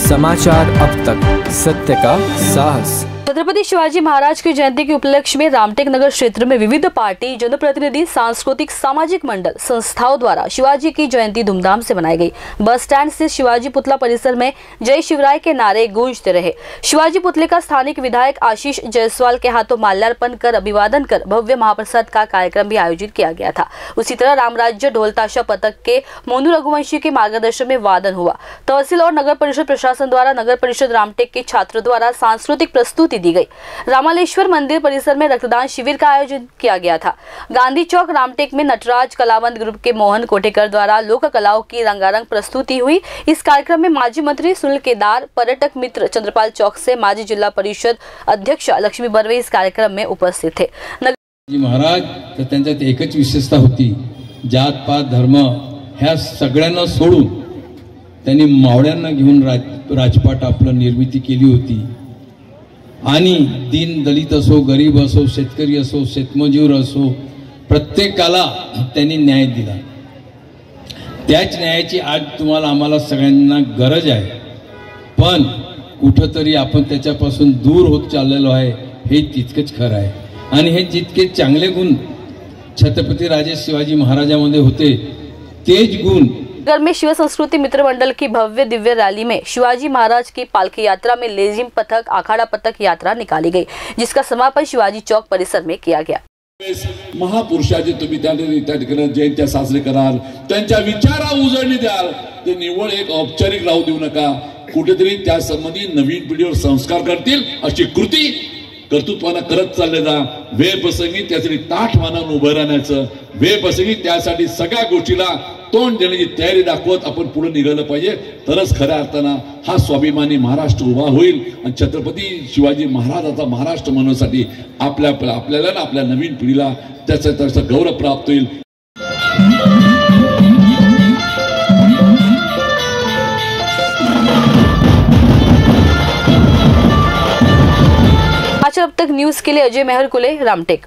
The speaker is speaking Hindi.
समाचार अब तक, सत्य का साहस। छत्रपति शिवाजी महाराज की जयंती के उपलक्ष्य में रामटेक नगर क्षेत्र में विविध पार्टी, जनप्रतिनिधि, सांस्कृतिक, सामाजिक मंडल, संस्थाओं द्वारा शिवाजी की जयंती धूमधाम से मनाई गई। बस स्टैंड से शिवाजी पुतला परिसर में जय शिवराय के नारे गूंजते रहे। शिवाजी पुतले का स्थानिक विधायक आशीष जायसवाल के हाथों माल्यार्पण कर अभिवादन कर भव्य महाप्रसाद का कार्यक्रम भी आयोजित किया गया था। उसी तरह रामराज्य ढोलताशा पथक के मोनू रघुवंशी के मार्गदर्शन में वादन हुआ। तहसील और नगर परिषद प्रशासन द्वारा नगर परिषद रामटेक के छात्रों द्वारा सांस्कृतिक प्रस्तुति दी गई। रामालेश्वर मंदिर परिसर में रक्तदान शिविर का आयोजन किया गया था। गांधी चौक रामटेक में नटराज कलावंत ग्रुप के मोहन कोटेकर द्वारा लोक कलाओं की रंगारंग प्रस्तुति हुई। इस कार्यक्रम में माजी मंत्री सुनील केदार, पर्यटक मित्र चंद्रपाल चौक से माजी जिला परिषद अध्यक्ष लक्ष्मी बर्वे इस कार्यक्रम में उपस्थित थे। महाराज तर त्यांच्यात एकच विशेषता होती, जात पात धर्म ह्या सगळ्यांना सोडून त्यांनी मावळ्यांना घेऊन राजपाट आपलं निर्मिती केली होती आणि दीन दलित असो, गरीब असो, शेतकरी असो, शेतमजूर असो, प्रत्येकाला त्यांनी न्याय दिला। त्याच न्यायाची आज तुम्हाला आम्हाला सगळ्यांना गरज आहे, पण कुठेतरी आपण त्याच्यापासून दूर होत चाललेलो आहे हे तितकंच खरं आहे। आणि हे जितके चांगले गुण छत्रपती राजे शिवाजी महाराजांमध्ये होते तेज गुण नगर में शिव संस्कृति मित्र मंडल की भव्य दिव्य रैली में शिवाजी महाराज की पालकी यात्रा में लेजिम पथक, अखाड़ा पथक यात्रा निकाली गई, जिसका समापन शिवाजी चौक परिसर में किया गया। महापुरुषाचे तुम्ही त्या ठिकाणी जयंत्या साजरे कराल, त्यांच्या विचारा उजळणी द्याल, ते निव्वळ एक औपचारिक राहू देऊ नका। कुठेतरी त्या संबंधी नवीन पिढीवर संस्कार करतील अशी कृती कर्तृत्वाने करत चालले जा। वेळ प्रसंगी त्यासाठी ताठ मानून उभं राहण्याचं, वेळ प्रसंगी त्यासाठी सगळ्या गोष्टीला तोंड देण्याची तयारी दाखवत आपण पुढे निघालं पाहिजे, तरच खऱ्या अर्थानं हा स्वाभिमानी महाराष्ट्र उभा होईल आणि छत्रपती शिवाजी महाराजाचा महाराष्ट्र म्हणण्यासाठी आपल्याला आपल्या नवीन पिढीला त्याचा गौरव प्राप्त होईल। अब तक न्यूज के लिए अजय मेहर कुले, रामटेक।